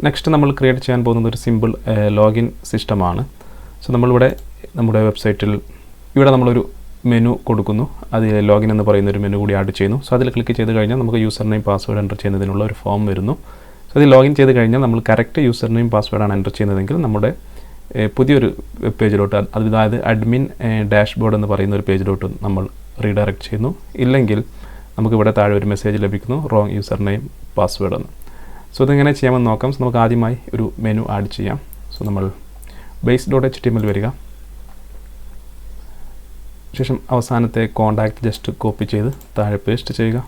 Next നമ്മൾ create ചെയ്യാൻ പോകുന്നത് ഒരു സിമ്പിൾ ലോഗിൻ സിസ്റ്റമാണ്. സോ നമ്മളിവിടെ നമ്മുടെ വെബ്സൈറ്റിൽ ഇവിടെ നമ്മളൊരു മെനു കൊടുക്കുന്നു. അതിൽ ലോഗിൻ എന്ന് പറയുന്ന ഒരു മെനു കൂടി ആഡ് ചെയ്യുന്നു. സോ അതിൽ ക്ലിക്ക് ചെയ്ത് കഴിഞ്ഞാൽ നമുക്ക് യൂസർ നെയിം പാസ്വേഡ് എൻ്റർ ചെയ്യുന്നതിനുള്ള ഒരു ഫോം വരുന്നു. സോ അതിൽ ലോഗിൻ ചെയ്ത് കഴിഞ്ഞാൽ നമ്മൾ കറക്റ്റ് യൂസർ നെയിം പാസ്വേഡാണ് എൻ്റർ ചെയ്യുന്നതെങ്കിൽ നമ്മുടെ പുതിയൊരു വെബ് പേജിലോട്ട്, അതായത് അഡ്മിൻ ഡാഷ്ബോർഡ് എന്ന് പറയുന്ന ഒരു പേജിലോട്ട് നമ്മൾ റീഡയറക്റ്റ് ചെയ്യുന്നു. ഇല്ലെങ്കിൽ നമുക്കിവിടെ താഴെ ഒരു മെസ്സേജ് ലഭിക്കുന്നു, റോങ് യൂസർ നെയിം പാസ്വേഡ് എന്ന്. സോ ഇതെങ്ങനെ ചെയ്യാമെന്ന് നോക്കാം. സോ നമുക്ക് ആദ്യമായി ഒരു മെനു ആഡ് ചെയ്യാം. സോ നമ്മൾ base.html വരിക. ശേഷം അവസാനത്തെ കോണ്ടാക്റ്റ് ജസ്റ്റ് കോപ്പി ചെയ്ത് താഴെ പേസ്റ്റ് ചെയ്യുക.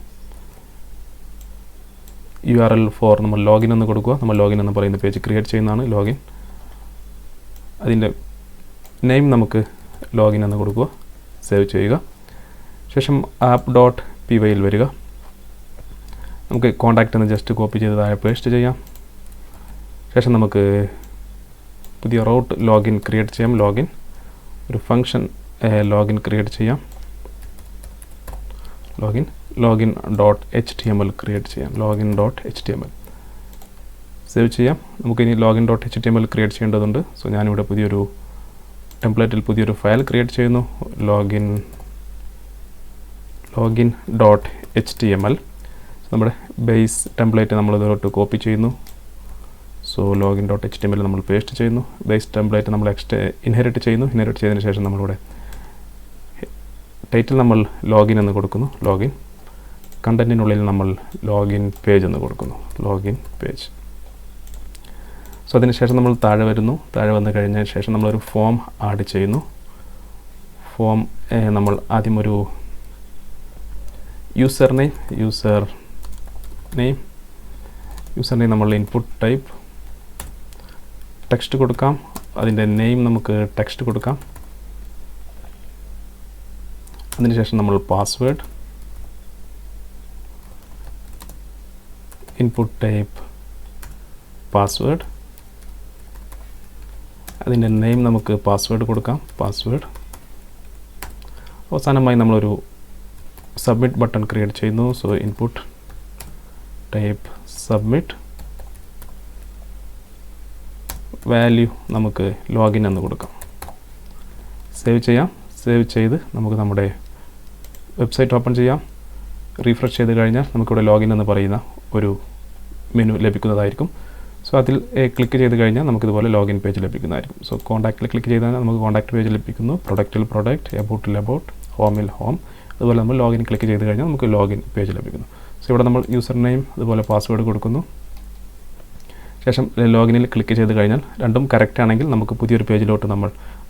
URL ഫോർ നമ്മൾ ലോഗിൻ എന്ന് കൊടുക്കുക. നമ്മൾ ലോഗിൻ എന്ന് പറയുന്ന പേജ് ക്രിയേറ്റ് ചെയ്യുന്നതാണ് ലോഗിൻ. അതിൻ്റെ നെയിം നമുക്ക് ലോഗിൻ എന്ന് കൊടുക്കുക. സേവ് ചെയ്യുക. ശേഷം app.py വരിക. നമുക്ക് കോണ്ടാക്റ്റ് എന്ന് ജസ്റ്റ് കോപ്പി ചെയ്ത് താഴെ പേസ്റ്റ് ചെയ്യാം. ശേഷം നമുക്ക് പുതിയ റൂട്ട് ലോഗിൻ ക്രിയേറ്റ് ചെയ്യാം. ലോഗിൻ ഒരു ഫംഗ്ഷൻ ലോഗിൻ ക്രിയേറ്റ് ചെയ്യാം. login.html ക്രിയേറ്റ് ചെയ്യാം. login.html സേവ് ചെയ്യാം. നമുക്കിനി login.html ക്രിയേറ്റ് ചെയ്യേണ്ടതുണ്ട്. സോ ഞാനിവിടെ പുതിയൊരു ടെംപ്ലേറ്റിൽ പുതിയൊരു ഫയൽ ക്രിയേറ്റ് ചെയ്യുന്നു. login.html നമ്മുടെ ബേസ് ടെംപ്ലേറ്റ് നമ്മൾ ഇതിലോട്ട് കോപ്പി ചെയ്യുന്നു. സോ login.html നമ്മൾ പേസ്റ്റ് ചെയ്യുന്നു. ബേസ് ടെംപ്ലേറ്റ് നമ്മൾ ഇൻഹെറിറ്റ് ചെയ്യുന്നു. ഇൻഹെറിറ്റ് ചെയ്തതിന് ശേഷം നമ്മളിവിടെ ടൈറ്റിൽ നമ്മൾ ലോഗിൻ എന്ന് കൊടുക്കുന്നു. ലോഗിൻ കണ്ടൻറ്റിനുള്ളിൽ നമ്മൾ ലോഗിൻ പേജ് എന്ന് കൊടുക്കുന്നു. Login page. സോ അതിനുശേഷം നമ്മൾ താഴെ വരുന്നു. താഴെ വന്നു കഴിഞ്ഞ ശേഷം നമ്മളൊരു ഫോം ആഡ് ചെയ്യുന്നു. ഫോം നമ്മൾ ആദ്യം ഒരു യൂസർ നെയിം നമ്മൾ ഇൻപുട്ട് ടൈപ്പ് ടെക്സ്റ്റ് കൊടുക്കാം. അതിൻ്റെ നെയിം നമുക്ക് ടെക്സ്റ്റ് കൊടുക്കാം. അതിനുശേഷം നമ്മൾ പാസ്വേഡ്, ഇൻപുട്ട് ടൈപ്പ് പാസ്വേഡ്, അതിൻ്റെ നെയിം നമുക്ക് പാസ്വേഡ് കൊടുക്കാം. പാസ്വേഡ്. അവസാനമായി നമ്മളൊരു സബ്മിറ്റ് ബട്ടൺ ക്രിയേറ്റ് ചെയ്യുന്നു. So input type submit, value നമുക്ക് ലോഗിൻ എന്ന് കൊടുക്കാം. സേവ് ചെയ്യാം. സേവ് ചെയ്ത് നമുക്ക് നമ്മുടെ വെബ്സൈറ്റ് ഓപ്പൺ ചെയ്യാം. റീഫ്രഷ് ചെയ്ത് കഴിഞ്ഞാൽ നമുക്കിവിടെ ലോഗിൻ എന്ന് പറയുന്ന ഒരു മെനു ലഭിക്കുന്നതായിരിക്കും. സോ അതിൽ ക്ലിക്ക് ചെയ്ത് കഴിഞ്ഞാൽ നമുക്കിതുപോലെ ലോഗിൻ പേജ് ലഭിക്കുന്നതായിരിക്കും. സോ കോൺടാക്റ്റിൽ ക്ലിക്ക് ചെയ്താൽ നമുക്ക് കോൺടാക്റ്റ് പേജ് ലഭിക്കുന്നു. പ്രൊഡക്റ്റിൽ പ്രൊഡക്റ്റ്, എബൌട്ടിൽ എബൌട്ട്, ഹോമിൽ ഹോം. അതുപോലെ നമ്മൾ ലോഗിൻ ക്ലിക്ക് ചെയ്ത് കഴിഞ്ഞാൽ നമുക്ക് ലോഗിൻ പേജ് ലഭിക്കുന്നു. സോ ഇവിടെ നമ്മൾ യൂസർ നെയിം അതുപോലെ പാസ്വേഡ് കൊടുക്കുന്നു. ശേഷം ലോഗിനിൽ ക്ലിക്ക് ചെയ്ത് കഴിഞ്ഞാൽ രണ്ടും കറക്റ്റ് ആണെങ്കിൽ നമുക്ക് പുതിയൊരു പേജിലോട്ട് നമ്മൾ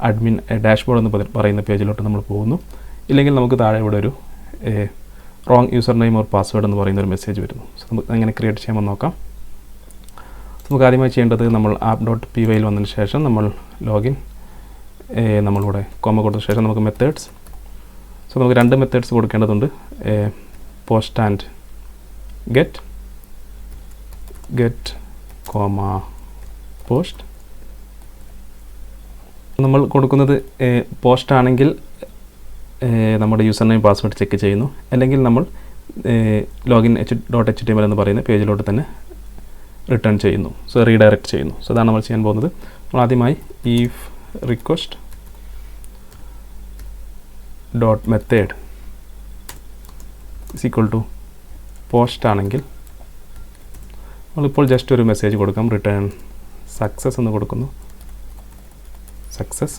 അഡ്മിൻ ഡാഷ്ബോർഡ് എന്ന് പറയുന്ന പേജിലോട്ട് നമ്മൾ പോകുന്നു. ഇല്ലെങ്കിൽ നമുക്ക് താഴെ ഇവിടെ ഒരു wrong user name or password എന്ന് പറയുന്ന ഒരു മെസ്സേജ് വരുന്നു. സോ നമുക്ക് എങ്ങനെ ക്രിയേറ്റ് ചെയ്യാമെന്ന് നോക്കാം. നമുക്ക് ആദ്യമായി ചെയ്യേണ്ടത് നമ്മൾ app.py വന്നതിന് ശേഷം നമ്മൾ ലോഗിൻ നമ്മളിവിടെ കോമ കൊടുത്ത ശേഷം നമുക്ക് മെത്തേഡ്സ്. സോ നമുക്ക് രണ്ട് മെത്തേഡ്സ് കൊടുക്കേണ്ടതുണ്ട്. Post and get comma post. നമ്മൾ കൊടുക്കുന്നത് പോസ്റ്റ് ആണെങ്കിൽ നമ്മുടെ യൂസർ നെയിം പാസ്വേഡ് ചെക്ക് ചെയ്യുന്നു. അല്ലെങ്കിൽ നമ്മൾ login.html എന്ന് പറയുന്ന പേജിലോട്ട് തന്നെ റിട്ടേൺ ചെയ്യുന്നു. സോ റീഡയറക്റ്റ് ചെയ്യുന്നു. സോ അതാണ് നമ്മൾ ചെയ്യാൻ പോകുന്നത്. നമ്മൾ ആദ്യമായി if request dot method is equal to post ആണെങ്കിൽ നമ്മളിപ്പോൾ ജസ്റ്റ് ഒരു മെസ്സേജ് കൊടുക്കാം. റിട്ടേൺ സക്സസ് എന്ന് കൊടുക്കുന്നു. സക്സസ്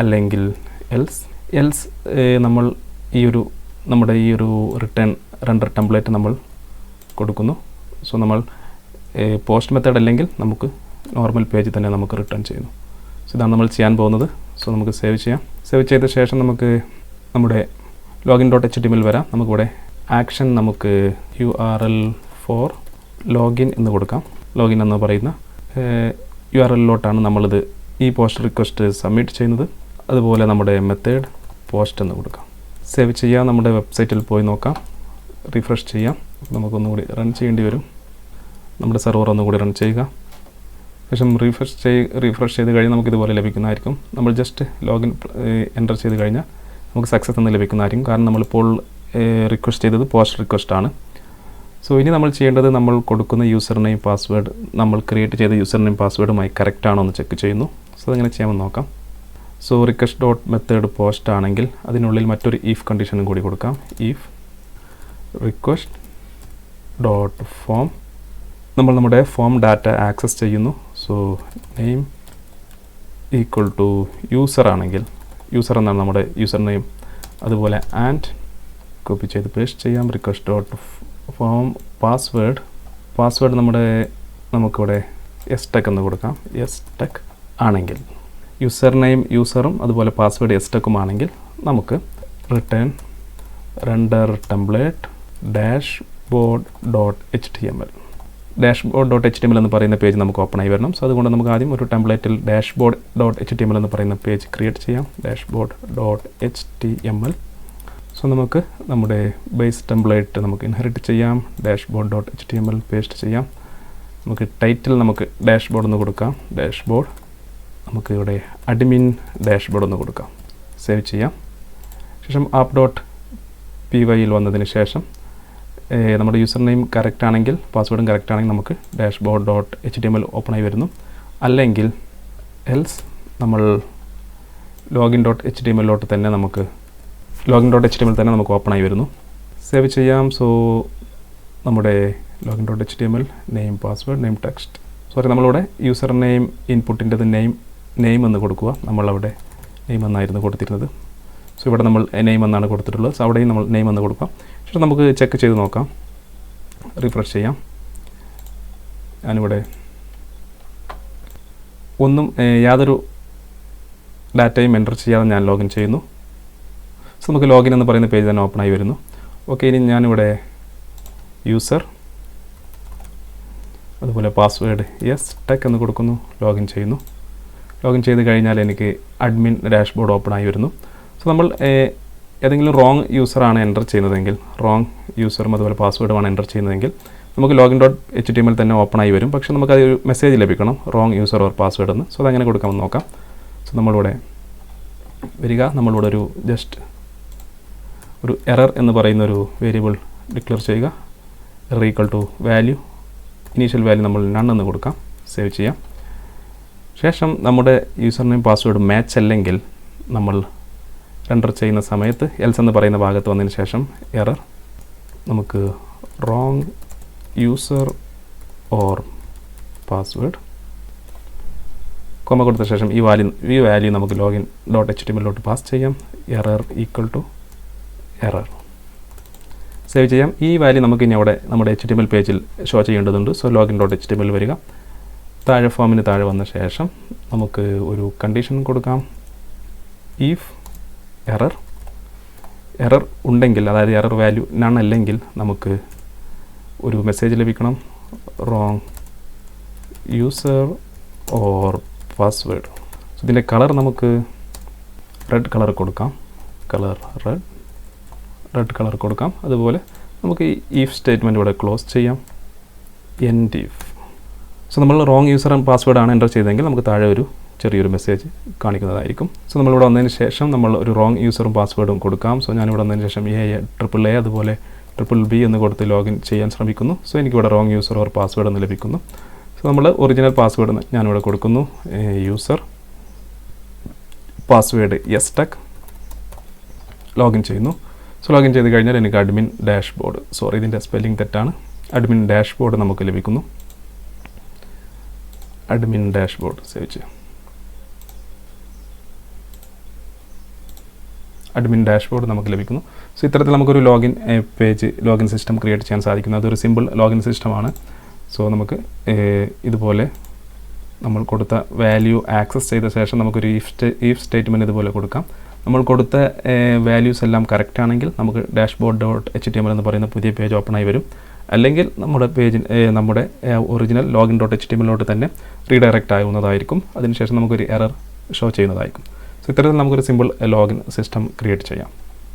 അല്ലെങ്കിൽ എൽസ് നമ്മൾ നമ്മുടെ ഈ ഒരു റിട്ടേൺ റെൻഡർ ടെംപ്ലേറ്റ് നമ്മൾ കൊടുക്കുന്നു. സോ നമ്മൾ പോസ്റ്റ് മെത്തേഡ് അല്ലെങ്കിൽ നമുക്ക് നോർമൽ പേജ് തന്നെ നമുക്ക് റിട്ടേൺ ചെയ്യുന്നു. സോ ഇതാണ് നമ്മൾ ചെയ്യാൻ പോകുന്നത്. സോ നമുക്ക് സേവ് ചെയ്യാം. സേവ് ചെയ്ത ശേഷം നമുക്ക് നമ്മുടെ login.html വരാം. നമുക്കിവിടെ ആക്ഷൻ നമുക്ക് URL ഫോർ ലോഗിൻ എന്ന് കൊടുക്കാം. ലോഗിൻ എന്ന് പറയുന്ന URL-ലോട്ടാണ് നമ്മളിത് ഈ പോസ്റ്റ് റിക്വസ്റ്റ് സബ്മിറ്റ് ചെയ്യുന്നത്. അതുപോലെ നമ്മുടെ മെത്തേഡ് പോസ്റ്റ് എന്ന് കൊടുക്കാം. സേവ് ചെയ്യാം. നമ്മുടെ വെബ്സൈറ്റിൽ പോയി നോക്കാം. റിഫ്രഷ് ചെയ്യാം. നമുക്കൊന്നുകൂടി റൺ ചെയ്യേണ്ടി വരും. നമ്മുടെ സെർവർ ഒന്നുകൂടി റൺ ചെയ്യുക. ശേഷം റീഫ്രഷ് ചെയ്ത് കഴിഞ്ഞാൽ നമുക്കിതുപോലെ ലഭിക്കുന്നതായിരിക്കും. നമ്മൾ ജസ്റ്റ് ലോഗിൻ എൻ്റർ ചെയ്ത് കഴിഞ്ഞാൽ നമുക്ക് സക്സസ് എന്ന് ലഭിക്കുന്നതായിരിക്കും. കാരണം നമ്മളിപ്പോൾ റിക്വസ്റ്റ് ചെയ്തത് പോസ്റ്റ് റിക്വസ്റ്റ് ആണ്. സോ ഇനി നമ്മൾ ചെയ്യേണ്ടത് നമ്മൾ കൊടുക്കുന്ന യൂസർ നെയിം പാസ്വേഡ് നമ്മൾ ക്രിയേറ്റ് ചെയ്ത യൂസർ നെയിം പാസ്വേഡുമായി കറക്റ്റ് ആണോ എന്ന് ചെക്ക് ചെയ്യുന്നു. സോ അതെങ്ങനെ ചെയ്യാമെന്ന് നോക്കാം. So request dot method post ആണെങ്കിൽ അതിനുള്ളിൽ മറ്റൊരു ഈഫ് കണ്ടീഷനും കൂടി കൊടുക്കാം. ഈഫ് റിക്വസ്റ്റ് ഡോട്ട് ഫോം നമ്മൾ നമ്മുടെ ഫോം ഡാറ്റ ആക്സസ് ചെയ്യുന്നു. So name equal to user ആണെങ്കിൽ യൂസർ എന്നാണ് നമ്മുടെ യൂസർ നെയിം. അതുപോലെ ആൻഡ് കോപ്പി ചെയ്ത് പേസ്റ്റ് ചെയ്യാം. റിക്വസ്റ്റ് ഡോട്ട് ഫോം പാസ്വേഡ് നമുക്കിവിടെ എസ്-ടെക് എന്ന് കൊടുക്കാം. എസ്-ടെക് ആണെങ്കിൽ യൂസർ നെയിം യൂസറും അതുപോലെ പാസ്വേഡ് എസ്-ടെക്കും ആണെങ്കിൽ നമുക്ക് return render template dashboard dot HTML എന്ന് പറയുന്ന പേജ് നമുക്ക് ഓപ്പൺ ആയി വരണം. സോ അതുകൊണ്ട് നമുക്ക് ആദ്യം ഒരു ടെംപ്ലേറ്റിൽ ഡാഷ്ബോർഡ് ഡോട്ട് HTML എന്ന് പറയുന്ന പേജ് ക്രിയേറ്റ് ചെയ്യാം. Dashboard dot HTML. സോ നമുക്ക് നമ്മുടെ ബേസ് ടെംപ്ലേറ്റ് നമുക്ക് ഇൻഹെറിറ്റ് ചെയ്യാം. ഡാഷ്ബോർഡ് ഡോട്ട് HTML പേസ്റ്റ് ചെയ്യാം. നമുക്ക് ടൈറ്റിൽ നമുക്ക് ഡാഷ്ബോർഡ് എന്ന് കൊടുക്കാം. ഡാഷ്ബോർഡ് നമുക്ക് ഇവിടെ അഡ്മിൻ ഡാഷ്ബോർഡ് എന്ന് കൊടുക്കാം. സേവ് ചെയ്യാം. ശേഷം ആപ്പ് ഡോട്ട് PY വന്നതിന് ശേഷം നമ്മുടെ യൂസർ നെയിം കറക്റ്റ് ആണെങ്കിൽ പാസ്വേഡും കറക്റ്റ് ആണെങ്കിൽ നമുക്ക് ഡാഷ്ബോർഡ് ഡോട്ട് HTML ഓപ്പൺ ആയി വരുന്നു. അല്ലെങ്കിൽ എൽസ് നമ്മൾ ലോഗിൻ ഡോട്ട് HTML തന്നെ നമുക്ക് ഓപ്പൺ ആയി വരുന്നു. സേവ് ചെയ്യാം. സോ നമ്മുടെ login dot HTML name password name text നമ്മളിവിടെ യൂസർ നെയിം ഇൻപുട്ടിൻ്റെത് നെയിം എന്ന് കൊടുക്കുക. നമ്മളവിടെ നെയിം എന്നായിരുന്നു കൊടുത്തിരുന്നത്. സോ ഇവിടെ നമ്മൾ നെയിം എന്നാണ് കൊടുത്തിട്ടുള്ളത്. സോ അവിടെയും നമ്മൾ നെയിം എന്ന് കൊടുക്കാം. ശേഷം നമുക്ക് ചെക്ക് ചെയ്ത് നോക്കാം. റിഫ്രഷ് ചെയ്യാം. ഞാനിവിടെ യാതൊരു ഡാറ്റയും എൻ്റർ ചെയ്യാതെ ഞാൻ ലോഗിൻ ചെയ്യുന്നു. സോ നമുക്ക് ലോഗിൻ എന്ന് പറയുന്ന പേജ് തന്നെ ഓപ്പൺ ആയി വരുന്നു. ഓക്കെ, ഇനി ഞാനിവിടെ യൂസർ അതുപോലെ പാസ്വേഡ് എസ്-ടെക് എന്ന് കൊടുക്കുന്നു. ലോഗിൻ ചെയ്യുന്നു. ലോഗിൻ ചെയ്ത് കഴിഞ്ഞാൽ എനിക്ക് അഡ്മിൻ ഡാഷ്ബോർഡ് ഓപ്പൺ ആയി വരുന്നു. സോ നമ്മൾ ഏതെങ്കിലും റോങ് യൂസറാണ് എൻ്റർ ചെയ്യുന്നതെങ്കിൽ റോങ് യൂസറും അതുപോലെ പാസ്വേഡുമാണ് എൻ്റർ ചെയ്യുന്നതെങ്കിൽ നമുക്ക് ലോഗിൻ ഡോട്ട് HTML തന്നെ ഓപ്പൺ ആയി വരും. പക്ഷേ നമുക്കതൊരു മെസ്സേജ് ലഭിക്കണം റോങ് യൂസർ ഓർ പാസ്വേഡ് എന്ന്. സോ അതങ്ങനെ കൊടുക്കാമെന്ന് നോക്കാം. സോ നമ്മളിവിടെ വരിക. നമ്മളിവിടെ ഒരു എറർ എന്ന് പറയുന്ന ഒരു വേരിയബിൾ ഡിക്ലെയർ ചെയ്യുക. Error equal to value initial value നമ്മൾ നൺ എന്ന് കൊടുക്കാം. സേവ് ചെയ്യാം. ശേഷം നമ്മുടെ യൂസർ നെയിം പാസ്വേഡ് മാച്ച് അല്ലെങ്കിൽ നമ്മൾ റെൻഡർ ചെയ്യുന്ന സമയത്ത് എൽസ് എന്ന് പറയുന്ന ഭാഗത്ത് വന്നതിന് ശേഷം എറർ നമുക്ക് wrong user or password comma കൊടുത്ത ശേഷം ഈ വാല്യൂ നമുക്ക് ലോഗിൻ ഡോട്ട് HTML പാസ് ചെയ്യാം. Error equal to error. Save ചെയ്യാം. ഈ വാല്യൂ നമുക്ക് ഇനി അവിടെ നമ്മുടെ HTML പേജിൽ ഷോ ചെയ്യേണ്ടതുണ്ട്. സോ ലോഗിൻ ഡോട്ട് HTML വരിക. ഫോമിന് താഴെ വന്ന ശേഷം നമുക്ക് ഒരു കണ്ടീഷൻ കൊടുക്കാം. ഈഫ് എറർ ഉണ്ടെങ്കിൽ, അതായത് എറർ വാല്യൂ നൺ അല്ലെങ്കിൽ നമുക്ക് ഒരു മെസ്സേജ് ലഭിക്കണം. Wrong user or password. So ഇതിൻ്റെ കളർ നമുക്ക് റെഡ് കളർ കൊടുക്കാം. റെഡ് കളർ കൊടുക്കാം. അതുപോലെ നമുക്ക് ഈ ഈഫ് സ്റ്റേറ്റ്മെൻറ്റ് ഇവിടെ ക്ലോസ് ചെയ്യാം. End if. സോ നമ്മൾ റോങ് യൂസർ ആൻഡ് പാസ്വേഡാണ് എൻ്റർ ചെയ്തതെങ്കിൽ നമുക്ക് താഴെ ഒരു ചെറിയൊരു മെസ്സേജ് കാണിക്കുന്നതായിരിക്കും. സോ നമ്മളിവിടെ വന്നതിന് ശേഷം നമ്മൾ ഒരു റോങ് യൂസറും പാസ്വേഡും കൊടുക്കാം. സോ ഞാനിവിടെ വന്നതിന് ശേഷം AAA അതുപോലെ BBB എന്ന് കൊടുത്ത് ലോഗിൻ ചെയ്യാൻ ശ്രമിക്കുന്നു. സോ എനിക്കിവിടെ റോങ് യൂസർ ഓർ പാസ്വേഡ് എന്ന് ലഭിക്കുന്നു. സോ നമ്മൾ ഒറിജിനൽ പാസ്വേഡ് ഞാനിവിടെ കൊടുക്കുന്നു. User password S-tech. ലോഗിൻ ചെയ്യുന്നു. സോ ലോഗിൻ ചെയ്ത് കഴിഞ്ഞാൽ എനിക്ക് അഡ്മിൻ ഡാഷ്ബോർഡ്, ഇതിൻ്റെ സ്പെല്ലിംഗ് തെറ്റാണ്, അഡ്മിൻ ഡാഷ്ബോർഡ് നമുക്ക് ലഭിക്കുന്നു. അഡ്മിൻ ഡാഷ്ബോർഡ് സേവ് ചെയ്യാം. അഡ്മിൻ ഡാഷ്ബോർഡ് നമുക്ക് ലഭിക്കുന്നു. സോ ഇത്തരത്തിൽ നമുക്കൊരു ലോഗിൻ സിസ്റ്റം ക്രിയേറ്റ് ചെയ്യാൻ സാധിക്കുന്നു. അതൊരു സിമ്പിൾ ലോഗിൻ സിസ്റ്റമാണ്. സോ നമുക്ക് ഇതുപോലെ നമ്മൾ കൊടുത്ത വാല്യൂ ആക്സസ് ചെയ്ത ശേഷം നമുക്കൊരു ഈഫ് സ്റ്റേറ്റ്മെൻറ്റ് ഇതുപോലെ കൊടുക്കാം. നമ്മൾ കൊടുത്ത വാല്യൂസ് എല്ലാം കറക്റ്റ് ആണെങ്കിൽ നമുക്ക് ഡാഷ്ബോർഡ് ഡോട്ട് HTML എന്ന് പറയുന്ന പുതിയ പേജ് ഓപ്പൺ ആയി വരും. അല്ലെങ്കിൽ നമ്മുടെ ഒറിജിനൽ ലോഗിൻ ഡോട്ട് HTML തന്നെ റീഡയറക്റ്റ് ആകുന്നതായിരിക്കും. അതിനുശേഷം നമുക്കൊരു എറർ ഷോ ചെയ്യുന്നതായിരിക്കും. സോ ഇത്തരത്തിൽ നമുക്കൊരു സിമ്പിൾ ലോഗിൻ സിസ്റ്റം ക്രിയേറ്റ് ചെയ്യാം.